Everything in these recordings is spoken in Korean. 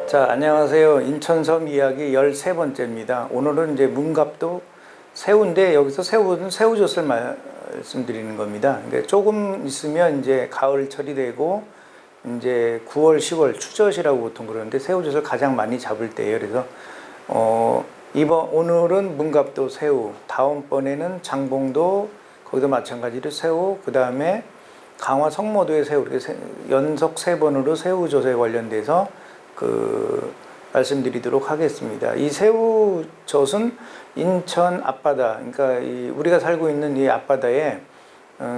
자, 안녕하세요. 인천섬 이야기 13번째입니다. 오늘은 이제 문갑도 새우인데 여기서 새우는 새우젓을 말씀드리는 겁니다. 그러니까 조금 있으면 이제 가을철이 되고 이제 9월, 10월 추젓이라고 보통 그러는데 새우젓을 가장 많이 잡을 때예요. 그래서 오늘은 문갑도 새우, 다음번에는 장봉도 거기도 마찬가지로 새우, 그 다음에 강화 성모도의 새우, 이렇게 연속 3번으로 새우젓에 관련돼서 말씀드리도록 하겠습니다. 이 새우젓은 인천 앞바다, 그러니까 우리가 살고 있는 이 앞바다에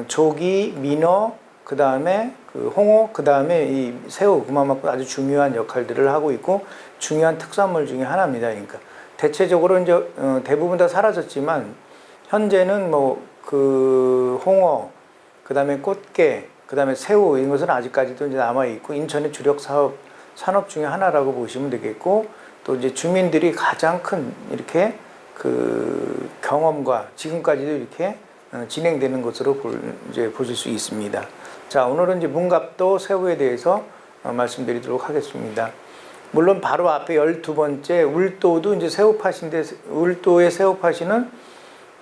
조기, 민어, 그 다음에 홍어, 그 다음에 이 새우, 그만큼 아주 중요한 역할들을 하고 있고 중요한 특산물 중에 하나입니다. 그러니까 대체적으로 이제 대부분 다 사라졌지만 현재는 홍어, 그 다음에 꽃게, 그 다음에 새우 이런 것은 아직까지도 이제 남아 있고 인천의 주력 산업 중에 하나라고 보시면 되겠고, 또 이제 주민들이 가장 큰 이렇게 경험과 지금까지도 이렇게 진행되는 것으로 이제 보실 수 있습니다. 자, 오늘은 이제 문갑도 새우에 대해서 말씀드리도록 하겠습니다. 물론 바로 앞에 12번째 울도도 이제 새우팥인데, 울도의 새우팥이는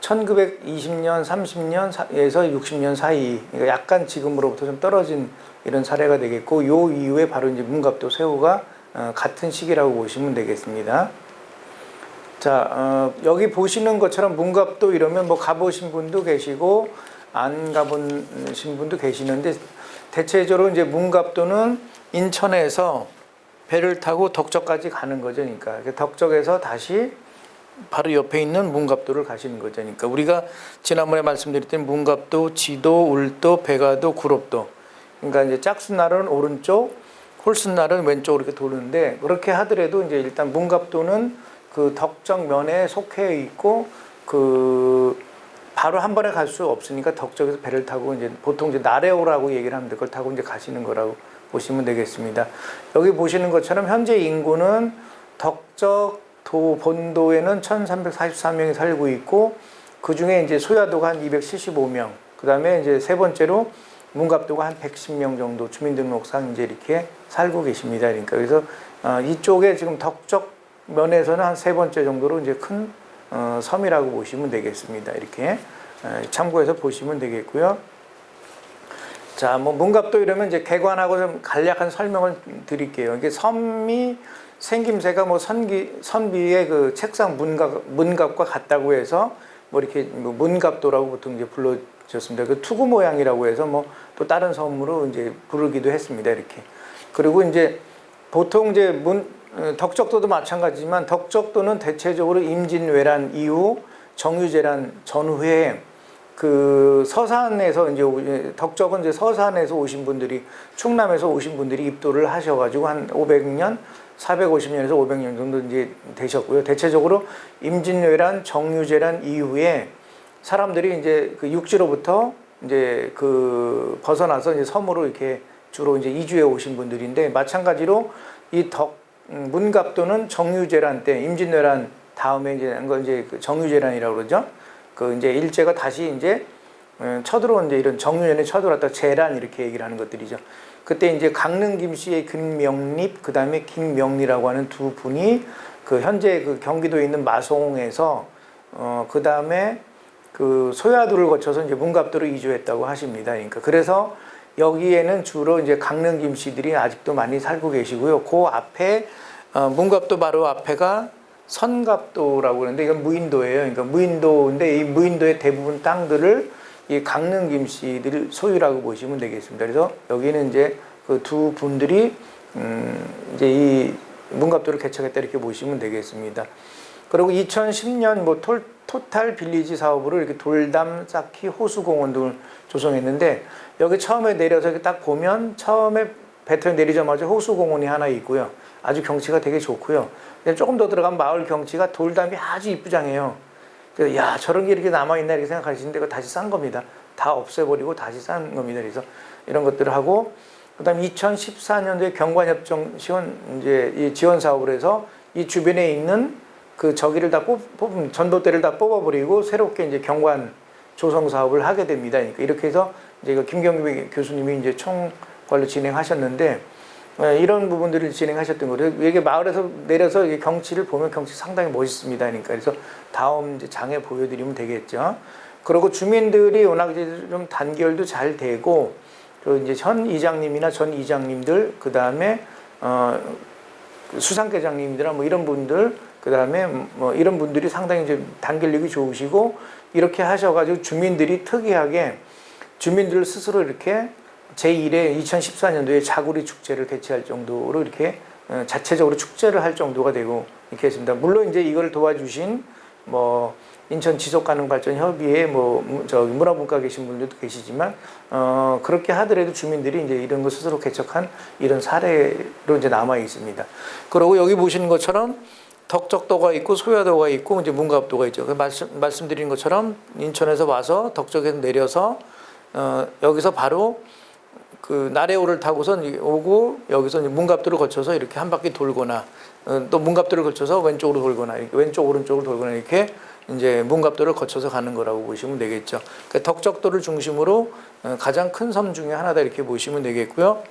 1920년, 30년에서 60년 사이, 그러니까 약간 지금으로부터 좀 떨어진 이런 사례가 되겠고, 요 이후에 바로 이제 문갑도 새우가 같은 시기라고 보시면 되겠습니다. 자, 여기 보시는 것처럼 문갑도 이러면 가보신 분도 계시고 안 가보신 분도 계시는데, 대체적으로 이제 문갑도는 인천에서 배를 타고 덕적까지 가는 거죠. 그러니까 덕적에서 다시 바로 옆에 있는 문갑도를 가시는 거죠. 그러니까 우리가 지난번에 말씀드렸던 문갑도, 지도, 울도, 백아도, 구롭도. 그러니까 이제 짝순날은 오른쪽, 홀순날은 왼쪽으로 이렇게 도는데, 그렇게 하더라도 이제 일단 문갑도는 덕적면에 속해 있고 바로 한 번에 갈 수 없으니까 덕적에서 배를 타고 이제 보통 이제 나래오라고 얘기를 하는데 그걸 타고 이제 가시는 거라고 보시면 되겠습니다. 여기 보시는 것처럼 현재 인구는 덕적 본도에는 1344명이 살고 있고, 그 중에 이제 소야도가 한 275명, 그 다음에 이제 세 번째로 문갑도가 한 110명 정도 주민등록상 이제 이렇게 살고 계십니다. 그러니까 그래서 이쪽에 지금 덕적 면에서는 한 세 번째 정도로 이제 큰 섬이라고 보시면 되겠습니다. 이렇게 참고해서 보시면 되겠고요. 자, 문갑도 이러면 이제 개관하고 좀 간략한 설명을 드릴게요. 이게 섬이 생김새가 선비의 책상 문갑과 같다고 해서 이렇게 문갑도라고 보통 이제 불러졌습니다. 투구 모양이라고 해서 또 다른 섬으로 이제 부르기도 했습니다. 이렇게. 그리고 이제 보통 이제 덕적도도 마찬가지지만 덕적도는 대체적으로 임진왜란 이후 정유재란 전후에 서산에서 이제 덕적은 이제 서산에서 오신 분들이, 충남에서 오신 분들이 입도를 하셔가지고 한 500년, 450년에서 500년 정도 이제 되셨고요. 대체적으로 임진왜란, 정유재란 이후에 사람들이 이제 육지로부터 이제 벗어나서 이제 섬으로 이렇게 주로 이제 이주해 오신 분들인데, 마찬가지로 이 문갑도는 정유재란 때, 임진왜란 다음에 이제 정유재란이라고 그러죠. 이제 일제가 다시 이제 쳐들어온 이제 이런 정유년에 쳐들어왔다 재란 이렇게 얘기를 하는 것들이죠. 그때 이제 강릉 김씨의 김명립, 그 다음에 김명리라고 하는 두 분이 현재 경기도에 있는 마송에서 그 다음에 소야도를 거쳐서 이제 문갑도로 이주했다고 하십니다. 그러니까 그래서 여기에는 주로 이제 강릉 김씨들이 아직도 많이 살고 계시고요. 그 앞에 문갑도 바로 앞에가 선갑도라고 그러는데 이건 무인도예요. 그러니까 무인도인데 이 무인도의 대부분 땅들을 이 강릉 김씨들이 소유라고 보시면 되겠습니다. 그래서 여기는 이제 두 분들이 이제 이 문갑도를 개척했다 이렇게 보시면 되겠습니다. 그리고 2010년 토탈 빌리지 사업으로 이렇게 돌담, 쌓기, 호수공원 등을 조성했는데, 여기 처음에 내려서 이렇게 딱 보면 처음에 배터리 내리자마자 호수공원이 하나 있고요. 아주 경치가 되게 좋고요. 조금 더 들어가면 마을 경치가 돌담이 아주 이쁘장해요. 그래서 야, 저런 게 이렇게 남아있나 이렇게 생각하시는데 그거 다시 싼 겁니다. 다 없애버리고 다시 싼 겁니다. 그래서 이런 것들을 하고, 그 다음에 2014년도에 경관협정 이제 이 지원 사업을 해서 이 주변에 있는 저기를 다 전봇대를 다 뽑아버리고 새롭게 이제 경관 조성 사업을 하게 됩니다. 그러니까 이렇게 해서 이제 김경규 교수님이 이제 총괄로 진행하셨는데, 이런 부분들을 진행하셨던 거죠. 이게 마을에서 내려서 이게 경치를 보면 경치 상당히 멋있습니다. 그러니까 그래서 다음 이제 장에 보여드리면 되겠죠. 그리고 주민들이 워낙 이제 좀 단결도 잘 되고, 또 이제 현 이장님이나 전 이장님들, 그 다음에 수상계장님들이나 뭐 이런 분들, 그 다음에 뭐 이런 분들이 상당히 이제 단결력이 좋으시고, 이렇게 하셔가지고 주민들이 특이하게 주민들 스스로 이렇게 제1회 2014년도에 자구리 축제를 개최할 정도로 이렇게 자체적으로 축제를 할 정도가 되고 이렇게 했습니다. 물론 이제 이걸 도와주신 뭐 인천 지속가능발전협의회 뭐 저기 문화분과 계신 분들도 계시지만 그렇게 하더라도 주민들이 이제 이런 거 스스로 개척한 이런 사례로 이제 남아 있습니다. 그리고 여기 보시는 것처럼 덕적도가 있고 소야도가 있고 이제 문갑도가 있죠. 말씀드린 것처럼 인천에서 와서 덕적에서 내려서 여기서 바로 그 나래호를 타고선 오고 여기서 이제 문갑도를 거쳐서 이렇게 한 바퀴 돌거나 또 문갑도를 거쳐서 왼쪽으로 돌거나 이렇게 왼쪽 오른쪽으로 돌거나 이렇게 이제 문갑도를 거쳐서 가는 거라고 보시면 되겠죠. 그러니까 덕적도를 중심으로 가장 큰 섬 중에 하나다 이렇게 보시면 되겠고요.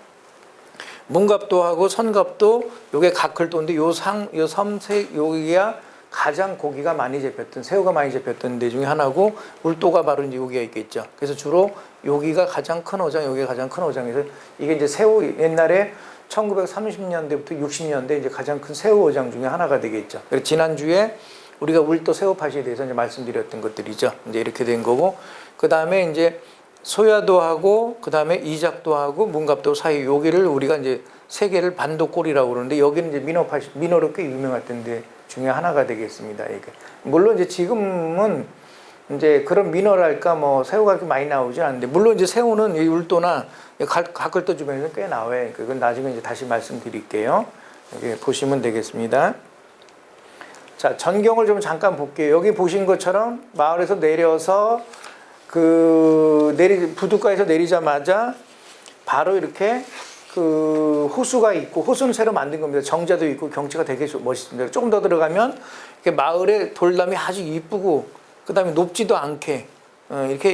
문갑도하고 선갑도 요게 가클도인데 요 섬세 여기가 가장 고기가 많이 잡혔던 새우가 많이 잡혔던 데 중에 하나고 울도가 바로 이제 여기가 있겠죠. 그래서 주로 여기가 가장 큰 어장, 여기가 가장 큰 어장에서 이게 이제 새우 옛날에 1930년대부터 60년대 이제 가장 큰 새우 어장 중에 하나가 되겠죠. 그래서 지난주에 우리가 울도 새우팥에 대해서 이제 말씀드렸던 것들이죠. 이제 이렇게 된 거고, 그 다음에 이제 소야도하고 그 다음에 이작도하고 문갑도 사이 여기를 우리가 이제 세 개를 반도골이라고 그러는데 여기는 이제 민어로 꽤 유명했던 데 중에 하나가 되겠습니다. 이게 물론 이제 지금은 이제 그런 민어랄까 뭐 새우가 그렇게 많이 나오지 않는데 물론 이제 새우는 이 울도나 가클도 주변에서 꽤 나와요. 그건 나중에 이제 다시 말씀드릴게요. 여기 보시면 되겠습니다. 자, 전경을 좀 잠깐 볼게요. 여기 보신 것처럼 마을에서 내려서 부둣가에서 내리자마자 바로 이렇게 그 호수가 있고, 호수는 새로 만든 겁니다. 정자도 있고 경치가 되게 멋있습니다. 조금 더 들어가면 이렇게 마을에 돌담이 아주 이쁘고 그 다음에 높지도 않게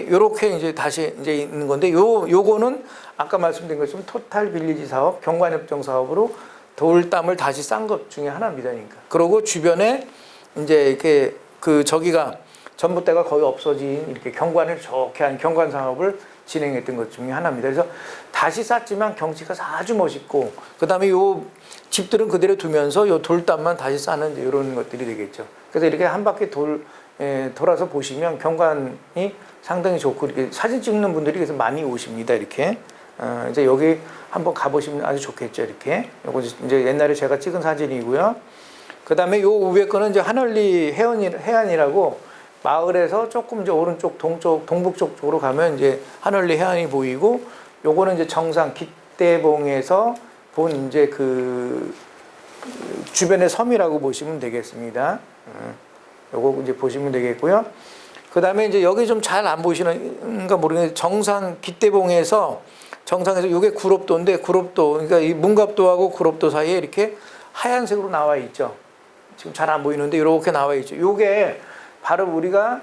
요렇게 이제 다시 이제 있는 건데 요거는 아까 말씀드린 것처럼 토탈 빌리지 사업, 경관협정 사업으로 돌담을 다시 싼 것 중에 하나입니다. 그러니까. 그리고 주변에 이제 이렇게 저기가 전봇대가 거의 없어진 이렇게 경관을 좋게 한 경관 사업을 진행했던 것 중에 하나입니다. 그래서 다시 쌓지만 경치가 아주 멋있고, 그 다음에 요 집들은 그대로 두면서 요 돌담만 다시 쌓는 이런 것들이 되겠죠. 그래서 이렇게 한 바퀴 돌아서 보시면 경관이 상당히 좋고, 이렇게 사진 찍는 분들이 그래서 많이 오십니다. 이렇게. 이제 여기 한번 가보시면 아주 좋겠죠. 이렇게. 요거 이제 옛날에 제가 찍은 사진이고요. 그 다음에 요 위에 거는 이제 하늘리 해안이라고 마을에서 조금 이제 오른쪽 동북쪽 쪽으로 가면 이제 하늘리 해안이 보이고, 요거는 이제 정상 깃대봉에서 본 이제 그 주변의 섬이라고 보시면 되겠습니다. 요거 이제 보시면 되겠고요. 그 다음에 이제 여기 좀 잘 안 보이시는가 모르겠는데 정상 깃대봉에서 정상에서 요게 구롭도인데 구롭도, 그러니까 이 문갑도하고 구롭도 사이에 이렇게 하얀색으로 나와 있죠. 지금 잘 안 보이는데 이렇게 나와 있죠. 요게 바로 우리가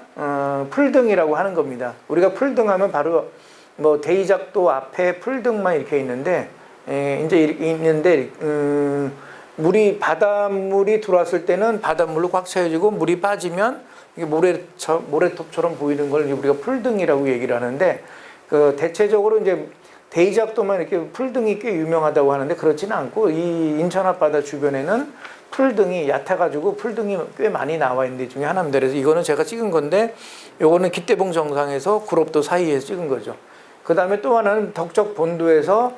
풀등이라고 하는 겁니다. 우리가 풀등하면 바로 뭐 대이작도 앞에 풀등만 이렇게 있는데 이제 있는데 바닷물이 들어왔을 때는 바닷물로 꽉 채워지고 물이 빠지면 이게 모래톱처럼 보이는 걸 우리가 풀등이라고 얘기를 하는데, 그 대체적으로 이제 대이작도만 이렇게 풀등이 꽤 유명하다고 하는데 그렇지는 않고 이 인천 앞바다 주변에는 풀등이 얕아가지고 풀등이 꽤 많이 나와 있는 데 중에 하나입니다. 그래서 이거는 제가 찍은 건데 요거는 깃대봉 정상에서 구롭도 사이에서 찍은 거죠. 그 다음에 또 하나는 덕적 본도에서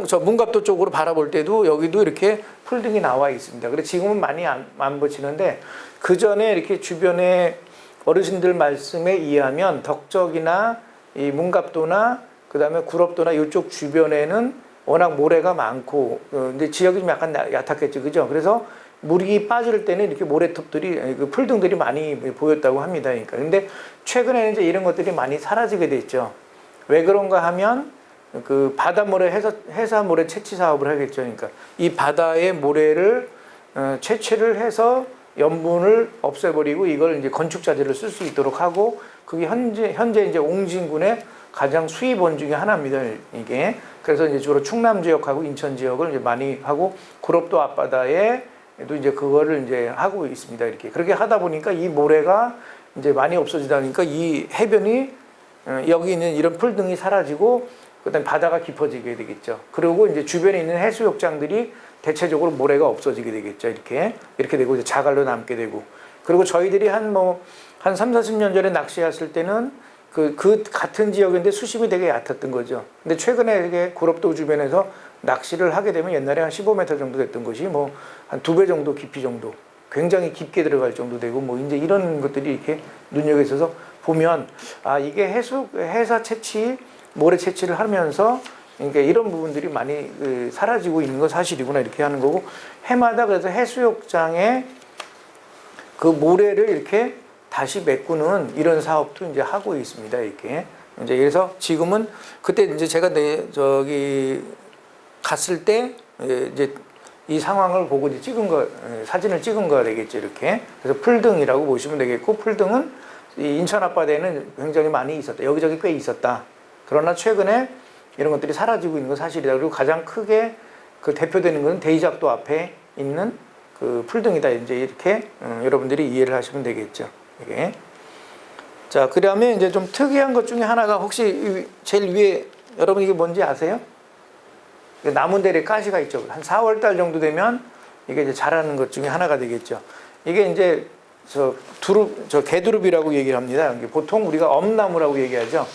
저 문갑도 쪽으로 바라볼 때도 여기도 이렇게 풀등이 나와 있습니다. 그래서 지금은 많이 안 보시는데 그 전에 이렇게 주변에 어르신들 말씀에 의하면 덕적이나 이 문갑도나 그 다음에 구롭도나 이쪽 주변에는 워낙 모래가 많고 근데 지역이 좀 약간 얕았겠죠, 그죠? 그래서 물이 빠질 때는 이렇게 모래톱들이 그 풀등들이 많이 보였다고 합니다. 그러니까 근데 최근에는 이제 이런 것들이 많이 사라지게 됐죠. 왜 그런가 하면 그 바닷모래 해사모래 채취 사업을 하겠죠. 그러니까 이 바다의 모래를 채취를 해서 염분을 없애버리고 이걸 이제 건축자재를 쓸 수 있도록 하고, 그게 현재 이제 옹진군의 가장 수입원 중에 하나입니다. 이게 그래서 이제 주로 충남 지역하고 인천 지역을 이제 많이 하고 구럽도 앞바다에도 이제 그거를 이제 하고 있습니다. 이렇게 그렇게 하다 보니까 이 모래가 이제 많이 없어지다 보니까 이 해변이 여기 있는 이런 풀 등이 사라지고 그다음에 바다가 깊어지게 되겠죠. 그리고 이제 주변에 있는 해수욕장들이 대체적으로 모래가 없어지게 되겠죠. 이렇게 되고 이제 자갈로 남게 되고. 그리고 저희들이 한 3, 40년 전에 낚시했을 때는 그 같은 지역인데 수심이 되게 얕았던 거죠. 근데 최근에 이게 구럽도 주변에서 낚시를 하게 되면 옛날에 한 15m 정도 됐던 것이 한 2배 정도 깊이 정도 굉장히 깊게 들어갈 정도 되고 이제 이런 것들이 이렇게 눈여겨 있어서 보면 이게 해사 채취, 모래 채취를 하면서 그러니까 이런 부분들이 많이 사라지고 있는 건 사실이구나 이렇게 하는 거고 해마다 그래서 해수욕장에 그 모래를 이렇게 다시 메꾸는 이런 사업도 이제 하고 있습니다. 이렇게 이제 그래서 지금은 그때 이제 제가 저기 갔을 때 이제 이 상황을 보고 이제 사진을 찍은 거가 되겠죠. 이렇게 그래서 풀등이라고 보시면 되겠고 풀등은 이 인천 앞바다에는 굉장히 많이 있었다. 여기저기 꽤 있었다. 그러나 최근에 이런 것들이 사라지고 있는 건 사실이다. 그리고 가장 크게 그 대표되는 것은 대이작도 앞에 있는 그 풀등이다. 이제 이렇게 여러분들이 이해를 하시면 되겠죠. 이게. 자, 그다음에 이제 좀 특이한 것 중에 하나가 혹시 제일 위에 여러분 이게 뭔지 아세요? 나무들에 가시가 있죠. 한 4월 달 정도 되면 이게 이제 자라는 것 중에 하나가 되겠죠. 이게 이제 개두릅이라고 얘기를 합니다. 보통 우리가 엄나무라고 얘기하죠.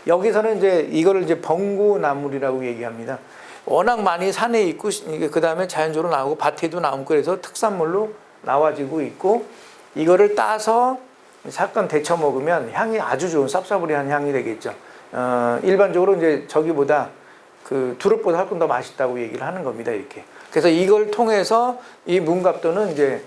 여기서는 이제 이거를 이제 벙고나물이라고 얘기합니다. 워낙 많이 산에 있고 그 다음에 자연적으로 나오고 밭에도 나오고 그래서 특산물로 나와지고 있고 이거를 따서 잠깐 데쳐 먹으면 향이 아주 좋은 쌉싸구리한 향이 되겠죠. 일반적으로 이제 저기보다 그 두릅보다 훨씬 더 맛있다고 얘기를 하는 겁니다. 이렇게. 그래서 이걸 통해서 이 문갑도는 이제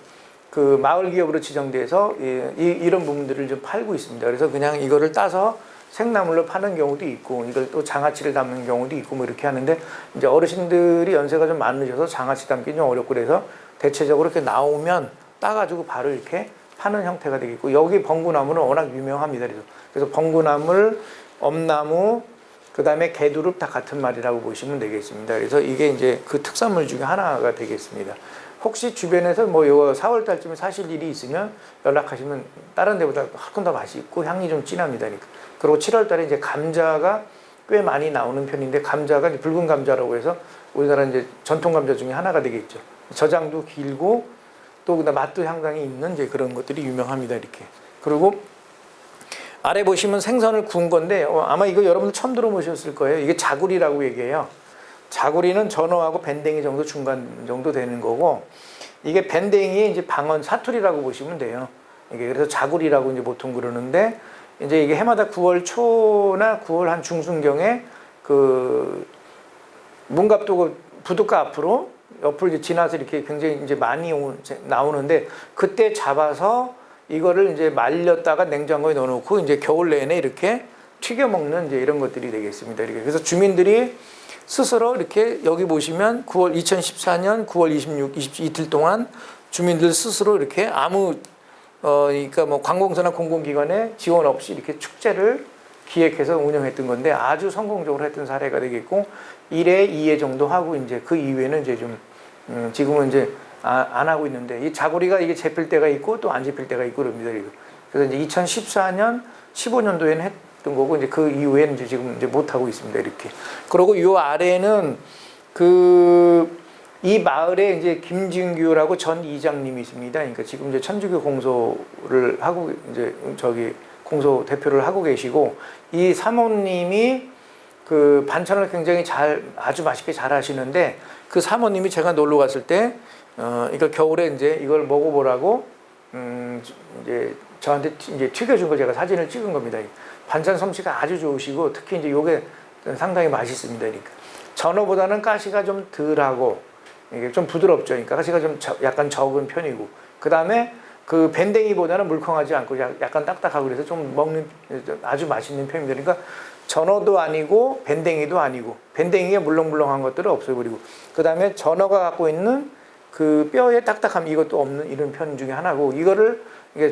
그 마을 기업으로 지정돼서 이런 부분들을 좀 팔고 있습니다. 그래서 그냥 이거를 따서 생나물로 파는 경우도 있고 이걸 또 장아찌를 담는 경우도 있고 이렇게 하는데 이제 어르신들이 연세가 좀 많으셔서 장아찌 담기 좀 어렵고 그래서 대체적으로 이렇게 나오면 따가지고 바로 이렇게 파는 형태가 되겠고 여기 벙고나무는 워낙 유명합니다. 그래서 벙고나물, 엄나무, 그 다음에 개두릅 다 같은 말이라고 보시면 되겠습니다. 그래서 이게 이제 그 특산물 중에 하나가 되겠습니다. 혹시 주변에서 이거 4월 달쯤에 사실 일이 있으면 연락하시면 다른 데보다 훨씬 더 맛있고 향이 좀 진합니다. 그리고 7월 달에 이제 감자가 꽤 많이 나오는 편인데 감자가 이제 붉은 감자라고 해서 우리나라 이제 전통 감자 중에 하나가 되겠죠. 저장도 길고 또 그다음 맛도 상당히 있는 이제 그런 것들이 유명합니다. 이렇게. 그리고 아래 보시면 생선을 구운 건데 아마 이거 여러분들 처음 들어보셨을 거예요. 이게 자구리라고 얘기해요. 자구리는 전어하고 밴댕이 정도 중간 정도 되는 거고 이게 밴댕이의 이제 방언 사투리라고 보시면 돼요. 이게 그래서 자구리라고 이제 보통 그러는데 이제 이게 해마다 9월 초나 9월 한 중순경에 그 문갑도 그 부둣가 앞으로 옆으로 이제 지나서 이렇게 굉장히 이제 많이 나오는데 그때 잡아서 이거를 이제 말렸다가 냉장고에 넣어놓고 이제 겨울 내내 이렇게 튀겨 먹는 이제 이런 것들이 되겠습니다. 이렇게. 그래서 주민들이 스스로 이렇게 여기 보시면 2014년 9월 26, 이틀 동안 주민들 스스로 이렇게 아무 그러니까 관공서나 공공기관의 지원 없이 이렇게 축제를 기획해서 운영했던 건데 아주 성공적으로 했던 사례가 되겠고 1회, 2회 정도 하고 이제 그 이후에는 이제 좀 지금은 이제 안 하고 있는데 이 자구리가 이게 잡힐 때가 있고 또 안 잡힐 때가 있고 그럽니다. 그래서 이제 2014년, 15년도에는 했던 거고 이제 그 이후에는 이제 지금 이제 못 하고 있습니다. 이렇게. 그리고 요 아래는 이 마을에 이제 김진규라고 전 이장님이 있습니다. 그러니까 지금 이제 천주교 공소를 하고 이제 공소 대표를 하고 계시고 이 사모님이 그 반찬을 굉장히 아주 맛있게 잘 하시는데 그 사모님이 제가 놀러 갔을 때 이걸 겨울에 이제 이걸 먹어보라고 이제 저한테 이제 튀겨준 걸 제가 사진을 찍은 겁니다. 반찬 솜씨가 아주 좋으시고 특히 이제 요게 상당히 맛있습니다. 그러니까 전어보다는 가시가 좀 덜하고 이게 좀 부드럽죠. 그러니까 가시가 좀 약간 적은 편이고 그 다음에 그 밴댕이보다는 물컹하지 않고 약간 딱딱하고 그래서 좀 먹는 아주 맛있는 편입니다. 그러니까 전어도 아니고 밴댕이도 아니고 밴댕이가 물렁물렁한 것들은 없어버리고 그 다음에 전어가 갖고 있는 그 뼈의 딱딱함 이것도 없는 이런 편 중에 하나고 이거를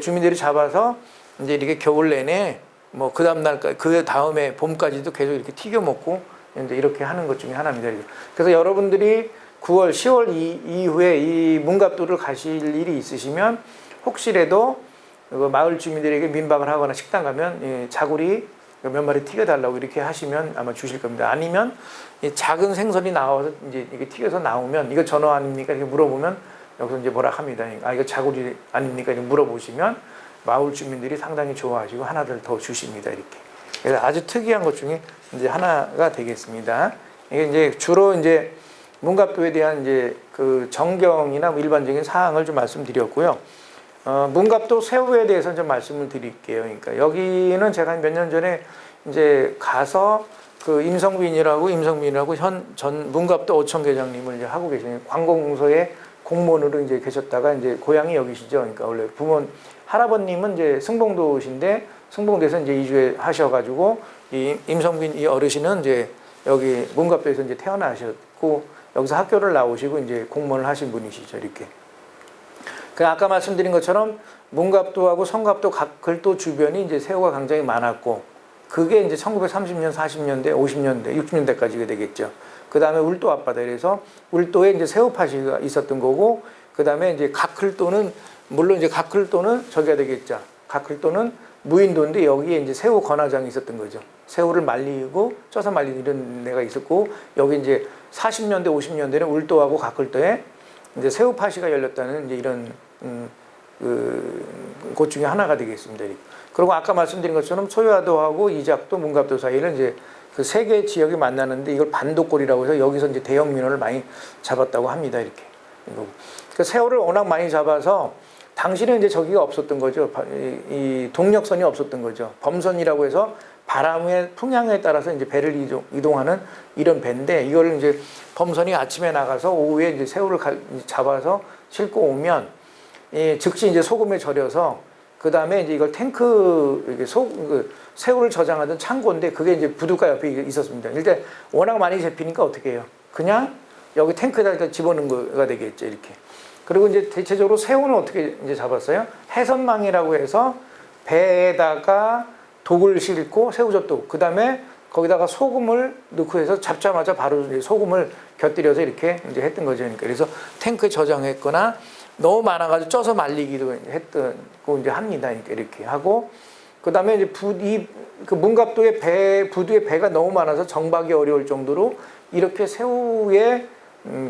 주민들이 잡아서 이제 이렇게 겨울 내내 그 다음 날까지 그 다음에 봄까지도 계속 이렇게 튀겨 먹고 이제 이렇게 하는 것 중에 하나입니다. 그래서 여러분들이 9월, 10월 이후에 이 문갑도를 가실 일이 있으시면 혹시라도 마을 주민들에게 민박을 하거나 식당 가면 자구리 몇 마리 튀겨달라고 이렇게 하시면 아마 주실 겁니다. 아니면 작은 생선이 나와서 이제 이게 튀겨서 나오면 이거 전어 아닙니까? 이렇게 물어보면 여기서 이제 뭐라 합니다. 아, 이거 자구리 아닙니까? 이렇게 물어보시면 마을 주민들이 상당히 좋아하시고 하나들 더 주십니다. 이렇게. 그래서 아주 특이한 것 중에 이제 하나가 되겠습니다. 이게 이제 주로 이제 문갑도에 대한 이제 그 정경이나 일반적인 사항을 좀 말씀드렸고요. 문갑도 새우에 대해서 좀 말씀을 드릴게요. 그러니까 여기는 제가 몇 년 전에 이제 가서 그 임성빈이라고 전 문갑도 어촌계장님을 이제 하고 계시는 관공서에 공무원으로 이제 계셨다가 이제 고향이 여기시죠. 그러니까 원래 부모 할아버님은 이제 승봉도신데 승봉도에서 이제 이주해 하셔가지고 이 임성빈 이 어르신은 이제 여기 문갑도에서 이제 태어나셨고 여기서 학교를 나오시고 이제 공무원을 하신 분이시죠. 이렇게. 그 아까 말씀드린 것처럼 문갑도하고 성갑도 각글도 주변이 이제 새우가 굉장히 많았고 그게 이제 1930년, 40년대, 50년대, 60년대까지가 되겠죠. 그 다음에 울도 앞바다 그래서 울도에 이제 새우 파시가 있었던 거고 그 다음에 이제 각글도는 물론 이제 각글도는 저기가 되겠죠. 각글도는 무인도인데 여기에 이제 새우 권화장이 있었던 거죠. 새우를 말리고 쪄서 말리는 이런 데가 있었고 여기 이제 40년대, 50년대는 울도하고 각글도에 이제 새우 파시가 열렸다는 이제 이런 곳 중에 하나가 되겠습니다. 그리고 아까 말씀드린 것처럼 소요하도하고 이작도, 문갑도 사이를 이제 그 세 개의 지역이 만나는데 이걸 반도골이라고 해서 여기서 이제 대형 민어를 많이 잡았다고 합니다. 이렇게. 그 새우를 워낙 많이 잡아서 당시는 이제 저기가 없었던 거죠. 이 동력선이 없었던 거죠. 범선이라고 해서 바람의 풍향에 따라서 이제 배를 이동하는 이런 배인데 이걸 이제 범선이 아침에 나가서 오후에 이제 새우를 잡아서 싣고 오면 즉시 이제 소금에 절여서 그 다음에 이제 이걸 탱크 새우를 저장하던 창고인데 그게 이제 부둣가 옆에 있었습니다. 일단 워낙 많이 잡히니까 어떻게 해요? 그냥 여기 탱크에다 집어넣은 거가 되겠죠. 이렇게. 그리고 이제 대체적으로 새우는 어떻게 이제 잡았어요? 해선망이라고 해서 배에다가 독을 싣고 새우젓도 그 다음에 거기다가 소금을 넣고 해서 잡자마자 바로 이제 소금을 곁들여서 이렇게 이제 했던 거죠. 그러니까 그래서 탱크에 저장했거나 너무 많아가지고 쪄서 말리기도 했던 거 이제 합니다. 이렇게 하고 그 다음에 이제 그 문갑도의 부두에 배가 너무 많아서 정박이 어려울 정도로 이렇게 새우의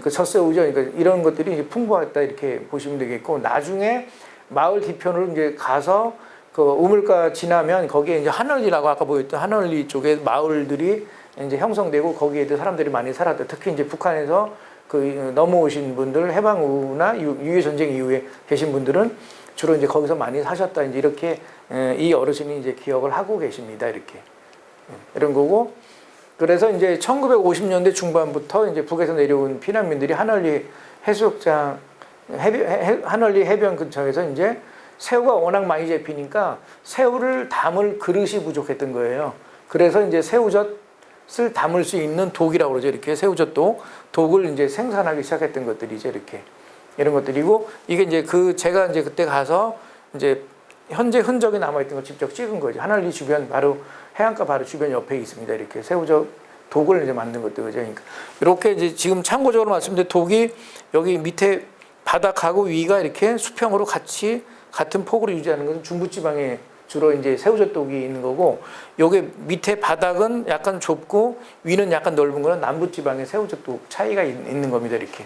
그 젖새우죠. 그러니까 이런 것들이 이제 풍부했다 이렇게 보시면 되겠고 나중에 마을 뒤편으로 이제 가서 그 우물가 지나면 거기에 이제 하늘리라고 아까 보였던 하늘리 쪽에 마을들이 이제 형성되고 거기에 사람들이 많이 살았다. 특히 이제 북한에서 그 넘어오신 분들 해방 후나 유해 전쟁 이후에 계신 분들은 주로 이제 거기서 많이 사셨다. 이제 이렇게 이 어르신이 이제 기억을 하고 계십니다. 이렇게 이런 거고. 그래서 이제 1950년대 중반부터 이제 북에서 내려온 피난민들이 하늘리 해수욕장 하늘리 해변 근처에서 이제 새우가 워낙 많이 잡히니까 새우를 담을 그릇이 부족했던 거예요. 그래서 이제 새우젓을 담을 수 있는 독이라고 그러죠. 이렇게 새우젓도 독을 이제 생산하기 시작했던 것들이죠. 이렇게 이런 것들이고 이게 이제 제가 이제 그때 가서 이제 현재 흔적이 남아있던 걸 직접 찍은 거죠. 하늘리 주변 바로 해안가 바로 주변 옆에 있습니다. 이렇게 새우젓 독을 이제 만든 것들 그죠. 그러니까 이렇게 이제 지금 참고적으로 말씀드린 독이 여기 밑에 바닥하고 위가 이렇게 수평으로 같은 폭으로 유지하는 것은 중부지방에 주로 이제 새우젓 독이 있는 거고 여기 밑에 바닥은 약간 좁고 위는 약간 넓은 거는 남부지방의 새우젓 독 차이가 있는 겁니다. 이렇게.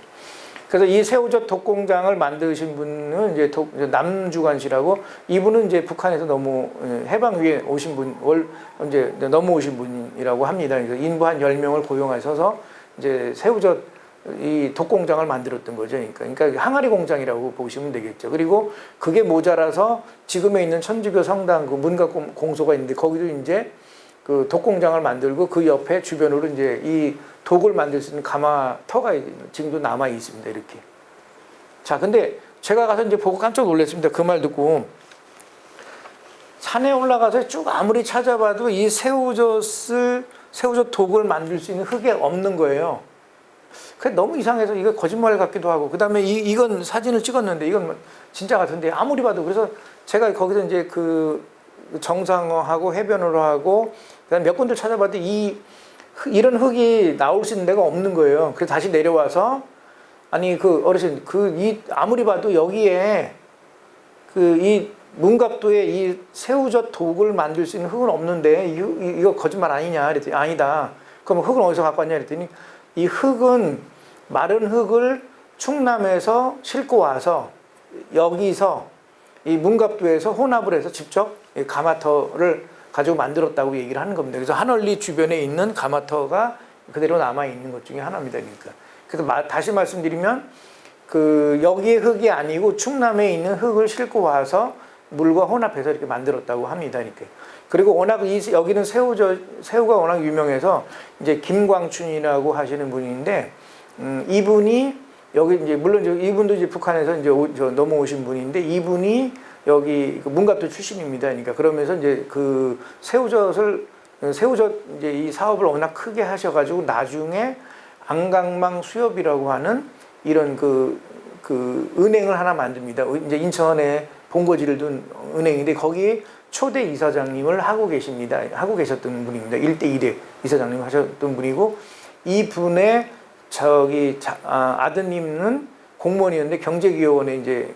그래서 이 새우젓 독공장을 만드신 분은 이제 남주관 씨라고 이분은 이제 북한에서 해방 후에 오신 이제 넘어오신 분이라고 합니다. 그래서 인부 한 10명을 고용하셔서 이제 새우젓 이 독공장을 만들었던 거죠. 그러니까 항아리 공장이라고 보시면 되겠죠. 그리고 그게 모자라서 지금에 있는 천주교 성당 그 문각 공소가 있는데 거기도 이제 그 독공장을 만들고 그 옆에 주변으로 이제 이 독을 만들 수 있는 가마터가 지금도 남아 있습니다. 이렇게. 자, 근데 제가 가서 이제 보고 깜짝 놀랐습니다. 그 말 듣고 산에 올라가서 쭉 아무리 찾아봐도 이 새우젓 독을 만들 수 있는 흙이 없는 거예요. 그게 너무 이상해서 이거 거짓말 같기도 하고 그다음에 이건 사진을 찍었는데 이건 진짜 같은데 아무리 봐도 그래서 제가 거기서 이제 그 정상어하고 해변으로 하고 그다음에 몇 군데 찾아봤더니 이 이런 흙이 나올 수 있는 데가 없는 거예요. 그래서 다시 내려와서 아니 그 어르신 아무리 봐도 여기에 이 문갑도에 이 새우젓 독을 만들 수 있는 흙은 없는데 이거 거짓말 아니냐 그랬더니 아니다. 그럼 흙은 어디서 갖고 왔냐 그랬더니 이 흙은 마른 흙을 충남에서 싣고 와서 여기서 이 문갑도에서 혼합을 해서 직접 이 가마터를 가지고 만들었다고 얘기를 하는 겁니다. 그래서 한월리 주변에 있는 가마터가 그대로 남아 있는 것 중에 하나입니다. 그러니까 그래서 다시 말씀드리면 여기에 흙이 아니고 충남에 있는 흙을 싣고 와서 물과 혼합해서 이렇게 만들었다고 합니다. 이렇게. 그리고 워낙 여기는 새우가 워낙 유명해서 이제 김광춘이라고 하시는 분인데 이분이 여기 이제 물론 이분도 이제 북한에서 이제 넘어오신 분인데 이분이 여기 문갑도 출신입니다. 그러니까 그러면서 이제 새우젓 이제 이 사업을 워낙 크게 하셔가지고 나중에 안강망 수협이라고 하는 이런 은행을 하나 만듭니다. 이제 인천에 본거지를 둔 은행인데 거기 초대 이사장님을 하고 계십니다. 하고 계셨던 분입니다. 1대1의 이사장님 하셨던 분이고 이분의 아드님은 공무원이었는데 경제기획원에 이제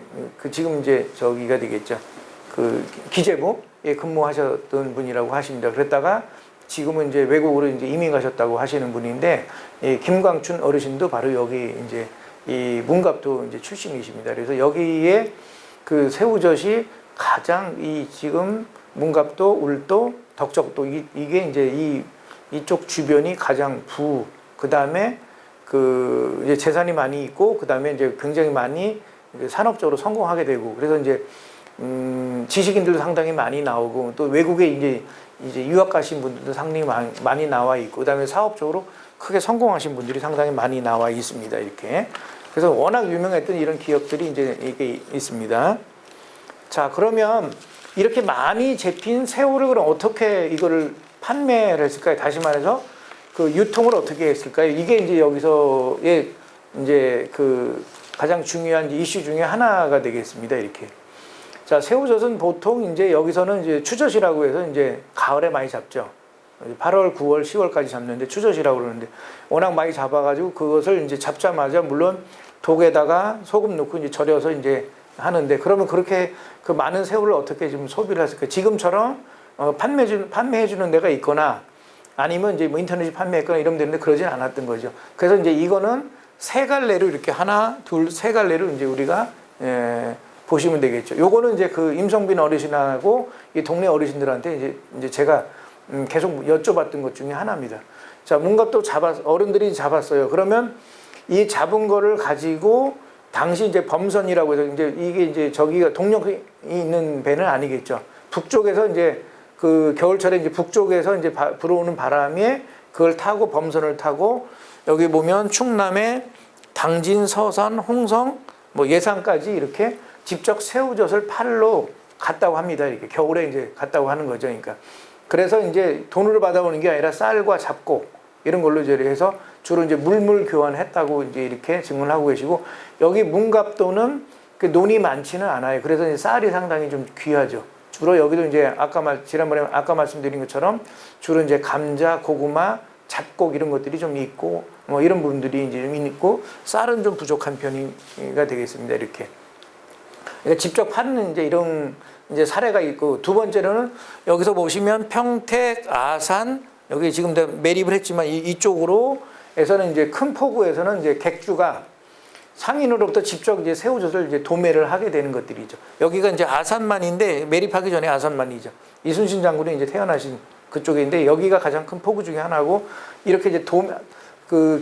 지금 이제 저기가 되겠죠. 기재부에 근무하셨던 분이라고 하십니다. 그랬다가 지금은 이제 외국으로 이제 이민 가셨다고 하시는 분인데 김광춘 어르신도 바로 여기 이제 이 문갑도 이제 출신이십니다. 그래서 여기에 새우젓이 가장 지금 문갑도, 울도, 덕적도 이게 이제 이쪽 주변이 가장 그다음에 이제 재산이 많이 있고 그다음에 이제 굉장히 많이 산업적으로 성공하게 되고 그래서 이제 지식인들도 상당히 많이 나오고 또 외국에 이제 유학 가신 분들도 상당히 많이 나와 있고 그다음에 사업적으로 크게 성공하신 분들이 상당히 많이 나와 있습니다. 이렇게. 그래서 워낙 유명했던 이런 기업들이 이제 이게 있습니다. 자, 그러면 이렇게 많이 잡힌 새우를 그럼 어떻게 이거를 판매를 했을까요? 다시 말해서 유통을 어떻게 했을까요? 이게 이제 여기서의 이제 가장 중요한 이슈 중에 하나가 되겠습니다. 이렇게. 자, 새우젓은 보통 이제 여기서는 이제 추젓이라고 해서 이제 가을에 많이 잡죠. 8월, 9월, 10월까지 잡는데 추젓이라고 그러는데 워낙 많이 잡아가지고 그것을 이제 잡자마자 물론 독에다가 소금 넣고 이제 절여서 이제 하는데 그러면 그렇게 많은 새우를 어떻게 지금 소비를 했을까? 지금처럼 판매해주는 데가 있거나 아니면 이제 뭐 인터넷에 판매했거나 이러면 되는데 그러진 않았던 거죠. 그래서 이제 이거는 세 갈래로 이렇게 하나, 둘, 세 갈래로 이제 우리가 보시면 되겠죠. 요거는 이제 임성빈 어르신하고 이 동네 어르신들한테 이제 제가 계속 여쭤봤던 것 중에 하나입니다. 자, 문갑도 어른들이 잡았어요. 그러면 이 잡은 거를 가지고 당시 이제 범선이라고 해서 이게 이제 저기가 동력이 있는 배는 아니겠죠. 북쪽에서 이제 겨울철에 이제 북쪽에서 이제 불어오는 바람에 그걸 타고 범선을 타고 여기 보면 충남의 당진, 서산, 홍성, 뭐 예산까지 이렇게 직접 새우젓을 팔로 갔다고 합니다. 이렇게 겨울에 이제 갔다고 하는 거죠. 그러니까 그래서 이제 돈으로 받아오는 게 아니라 쌀과 잡곡 이런 걸로 이제 해서 주로 이제 물물 교환했다고 이제 이렇게 증언하고 계시고 여기 문갑도는 논이 많지는 않아요. 그래서 이제 쌀이 상당히 좀 귀하죠. 주로 여기도 이제 지난번에 아까 말씀드린 것처럼 주로 이제 감자, 고구마, 잡곡 이런 것들이 좀 있고 뭐 이런 부분들이 이제 좀 있고 쌀은 좀 부족한 편이가 되겠습니다. 이렇게. 그러니까 직접 파는 이제 이런 이제 사례가 있고 두 번째로는 여기서 보시면 평택, 아산 여기 지금 매립을 했지만 이쪽으로 에서는 이제 큰 포구에서는 이제 객주가 상인으로부터 직접 이제 새우젓을 이제 도매를 하게 되는 것들이죠. 여기가 이제 아산만인데 매립하기 전에 아산만이죠. 이순신 장군이 이제 태어나신 그쪽인데 여기가 가장 큰 포구 중에 하나고 이렇게 이제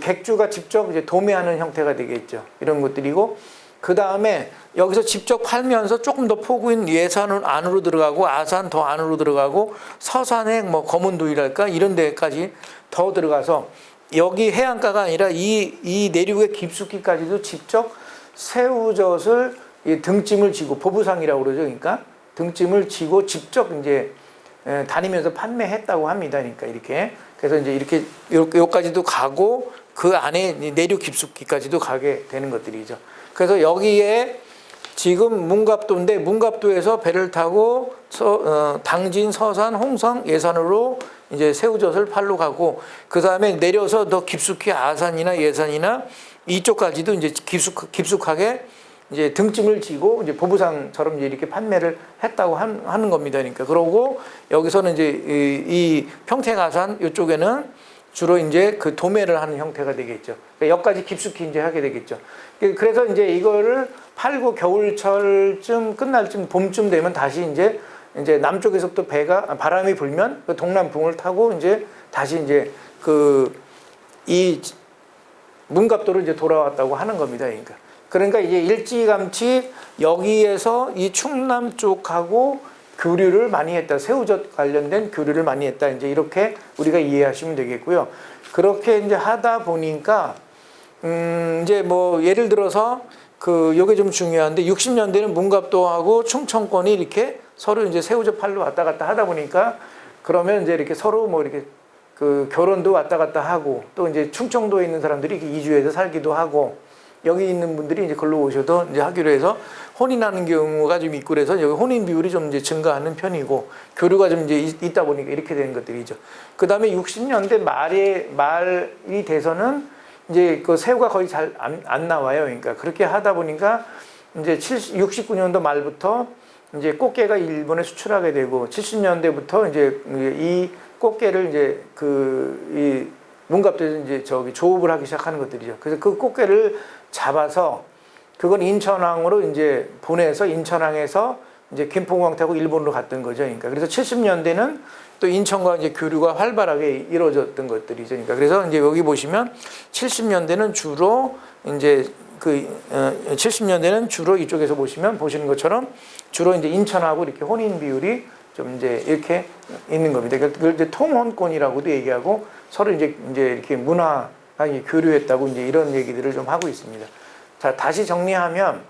객주가 직접 이제 도매하는 형태가 되겠죠. 이런 것들이고 그 다음에 여기서 직접 팔면서 조금 더 포구인 예산은 안으로 들어가고 아산 더 안으로 들어가고 서산의 뭐 검은도이랄까 이런 데까지 더 들어가서 여기 해안가가 아니라 이 내륙의 깊숙이까지도 직접 새우젓을 등짐을 지고 보부상이라고 그러죠. 그러니까 등짐을 지고 직접 이제 다니면서 판매했다고 합니다. 그러니까 이렇게 그래서 이제 이렇게 여기까지도 가고 그 안에 내륙 깊숙이까지도 가게 되는 것들이죠. 그래서 여기에 지금 문갑도인데 문갑도에서 배를 타고 당진, 서산, 홍성, 예산으로 이제 새우젓을 팔러 가고 그 다음에 내려서 더 깊숙이 아산이나 예산이나 이쪽까지도 이제 깊숙하게 이제 등짐을 지고 이제 보부상처럼 이제 이렇게 판매를 했다고 하는 겁니다. 그러니까 그러고 여기서는 이제 이 평택아산 이쪽에는 주로 이제 그 도매를 하는 형태가 되겠죠. 그러니까 여기까지 깊숙이 이제 하게 되겠죠. 그래서 이제 이거를 팔고 겨울철쯤 끝날 쯤 봄쯤 되면 다시 이제 남쪽에서부터 바람이 불면 그 동남풍을 타고 이제 다시 이제 이 문갑도로 이제 돌아왔다고 하는 겁니다. 그러니까 이제 일찌감치 여기에서 이 충남 쪽하고 교류를 많이 했다. 새우젓 관련된 교류를 많이 했다. 이제 이렇게 우리가 이해하시면 되겠고요. 그렇게 이제 하다 보니까 이제 뭐 예를 들어서 요게 좀 중요한데 60년대는 문갑도하고 충청권이 이렇게 서로 이제 새우젓 팔러 왔다 갔다 하다 보니까 그러면 이제 이렇게 서로 뭐 이렇게 결혼도 왔다 갔다 하고 또 이제 충청도에 있는 사람들이 이주해서 살기도 하고 여기 있는 분들이 이제 걸로 오셔도 이제 하기로 해서 혼인하는 경우가 좀 있고 그래서 여기 혼인 비율이 좀 이제 증가하는 편이고 교류가 좀 이제 있다 보니까 이렇게 되는 것들이죠. 그 다음에 60년대 말이 돼서는 이제 그 새우가 거의 잘 안 나와요. 그러니까 그렇게 하다 보니까 이제 69년도 말부터 이제 꽃게가 일본에 수출하게 되고 70년대부터 이제 이 꽃게를 이제 이 문갑도에서 이제 조업을 하기 시작하는 것들이죠. 그래서 그 꽃게를 잡아서 그건 인천항으로 이제 보내서 인천항에서 이제 김포공항 타고 일본으로 갔던 거죠. 그러니까 그래서 70년대는 또 인천과 이제 교류가 활발하게 이루어졌던 것들이죠. 그러니까 그래서 이제 여기 보시면 70년대는 주로 이제 70년대는 주로 이쪽에서 보시는 것처럼 주로 이제 인천하고 이렇게 혼인 비율이 좀 이제 이렇게 있는 겁니다. 그걸 이제 통혼권이라고도 얘기하고 서로 이제 이렇게 문화가 교류했다고 이제 이런 얘기들을 좀 하고 있습니다. 자, 다시 정리하면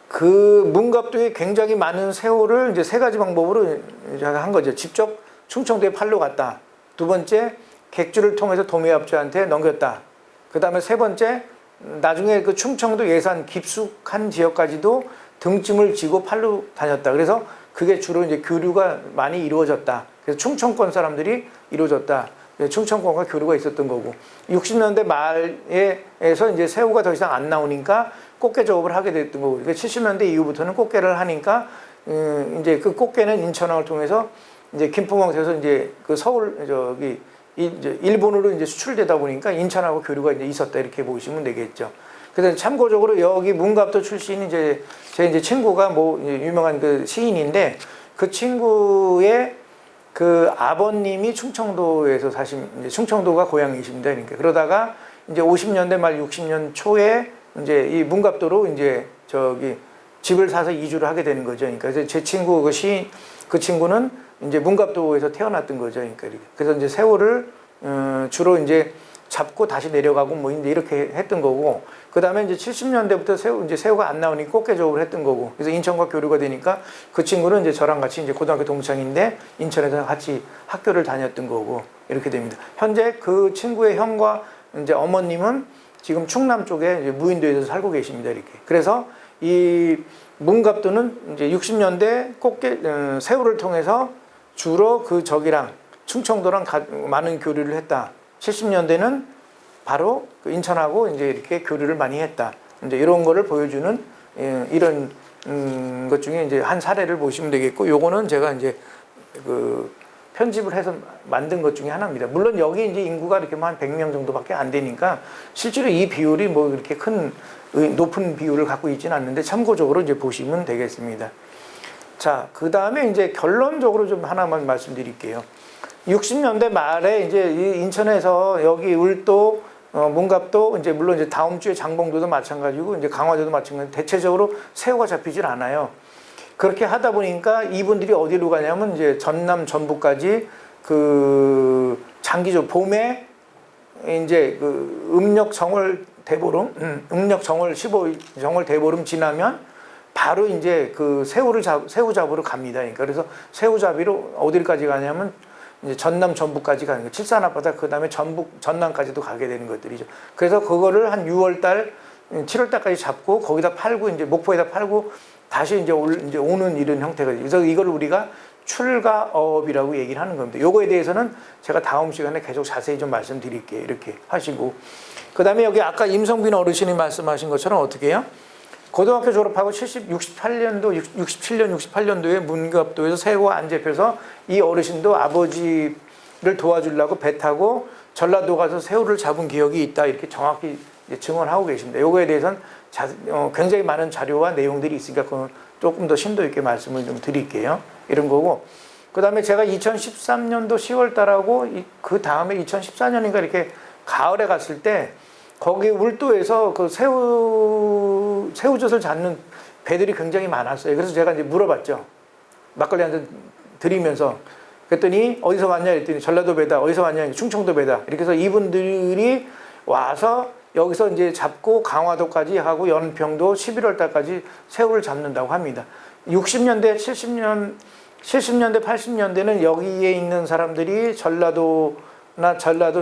그 문갑도에 굉장히 많은 새우를 이제 세 가지 방법으로 이제 한 거죠. 직접 충청도에 팔러 갔다. 두 번째, 객주를 통해서 도매업자한테 넘겼다. 그 다음에 세 번째, 나중에 그 충청도 예산 깊숙한 지역까지도 등짐을 지고 팔러 다녔다. 그래서 그게 주로 이제 교류가 많이 이루어졌다. 그래서 충청권 사람들이 이루어졌다. 충청권과 교류가 있었던 거고 60년대 말에서 이제 새우가 더 이상 안 나오니까 꽃게 조업을 하게 됐던 거고 70년대 이후부터는 꽃게를 하니까 이제 그 꽃게는 인천항을 통해서 이제 김포공항에서 이제 그 서울 이제 일본으로 이제 수출되다 보니까 인천하고 교류가 이제 있었다 이렇게 보시면 되겠죠. 그래서 참고적으로 여기 문갑도 출신이 제 친구가 뭐 유명한 그 시인인데 그 친구의 그 아버님이 충청도에서 이제 충청도가 고향이십니다. 그러니까 그러다가 이제 50년대 말 60년 초에 이제 이 문갑도로 이제 집을 사서 이주를 하게 되는 거죠. 그러니까 제 친구 그 친구는 이제 문갑도에서 태어났던 거죠. 그러니까 그래서 이제 새우를 주로 이제 잡고 다시 내려가고 뭐 이렇게 했던 거고 그 다음에 이제 70년대부터 새우가 안 나오니 꽃게 조업을 했던 거고 그래서 인천과 교류가 되니까 그 친구는 이제 저랑 같이 이제 고등학교 동창인데 인천에서 같이 학교를 다녔던 거고 이렇게 됩니다. 현재 그 친구의 형과 이제 어머님은 지금 충남 쪽에 이제 무인도에서 살고 계십니다. 이렇게. 그래서 이 문갑도는 이제 60년대 새우를 통해서 주로 저기랑 충청도랑 많은 교류를 했다. 70년대는 바로 인천하고 이제 이렇게 교류를 많이 했다. 이제 이런 거를 보여주는 이런 것 중에 이제 한 사례를 보시면 되겠고, 요거는 제가 이제 편집을 해서 만든 것 중에 하나입니다. 물론 여기 이제 인구가 이렇게 한 100명 정도밖에 안 되니까 실제로 이 비율이 뭐 이렇게 높은 비율을 갖고 있지는 않는데 참고적으로 이제 보시면 되겠습니다. 자, 그 다음에 이제 결론적으로 좀 하나만 말씀드릴게요. 60년대 말에 이제 인천에서 여기 울도, 문갑도, 이제 물론 이제 다음 주에 장봉도도 마찬가지고 이제 강화도도 마찬가지고 대체적으로 새우가 잡히질 않아요. 그렇게 하다 보니까 이분들이 어디로 가냐면 이제 전남 전북까지 장기적 봄에 이제 음력 정월 대보름, 음력 정월 15일 정월 대보름 지나면 바로 이제 새우 잡으러 갑니다. 그러니까 그래서 새우 잡이로 어디까지 가냐면 이제 전남 전북까지 가는 거, 칠산 앞바다, 그 다음에 전남까지도 가게 되는 것들이죠. 그래서 그거를 한 6월달 7월 달까지 잡고 거기다 팔고 이제 목포에다 팔고 다시 이제 오는 이런 형태가 그래서 이걸 우리가 출가업이라고 얘기를 하는 겁니다. 요거에 대해서는 제가 다음 시간에 계속 자세히 좀 말씀드릴게요. 이렇게 하시고 그다음에 여기 아까 임성빈 어르신이 말씀하신 것처럼 어떻게 해요? 고등학교 졸업하고 68년도, 67년, 68년도에 문갑도에서 새우가 안 잡혀서 이 어르신도 아버지를 도와주려고 배 타고 전라도 가서 새우를 잡은 기억이 있다 이렇게 정확히 증언하고 계십니다. 요거에 대해서는 굉장히 많은 자료와 내용들이 있으니까 그건 조금 더 심도 있게 말씀을 좀 드릴게요. 이런 거고 그 다음에 제가 2013년도 10월 달하고 그 다음에 2014년인가 이렇게 가을에 갔을 때 거기 울도에서 그 새우젓을 잡는 배들이 굉장히 많았어요. 그래서 제가 이제 물어봤죠. 막걸리 한 잔 드리면서 그랬더니 어디서 왔냐 했더니 전라도 배다. 어디서 왔냐 충청도 배다. 이렇게 해서 이분들이 와서 여기서 이제 잡고 강화도까지 하고 연평도 11월 달까지 새우를 잡는다고 합니다. 60년대, 70년대, 80년대는 여기에 있는 사람들이 전라도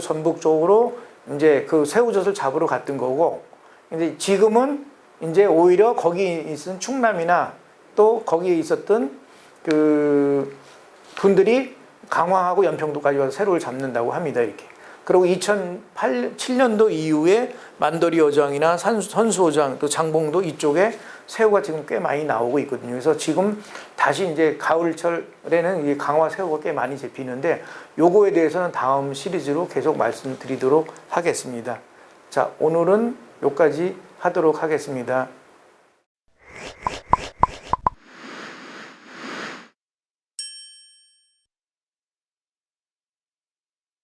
전북 쪽으로 이제 그 새우젓을 잡으러 갔던 거고, 근데 지금은 이제 오히려 거기 있은 충남이나 또 거기에 있었던 그 분들이 강화하고 연평도까지 와서 새우를 잡는다고 합니다. 이렇게. 그리고 2007년도 이후에 만도리 어장이나 선수어장 또 장봉도 이쪽에 새우가 지금 꽤 많이 나오고 있거든요. 그래서 지금 다시 이제 가을철에는 이 강화 새우가 꽤 많이 잡히는데 요거에 대해서는 다음 시리즈로 계속 말씀드리도록 하겠습니다. 자, 오늘은 여기까지 하도록 하겠습니다.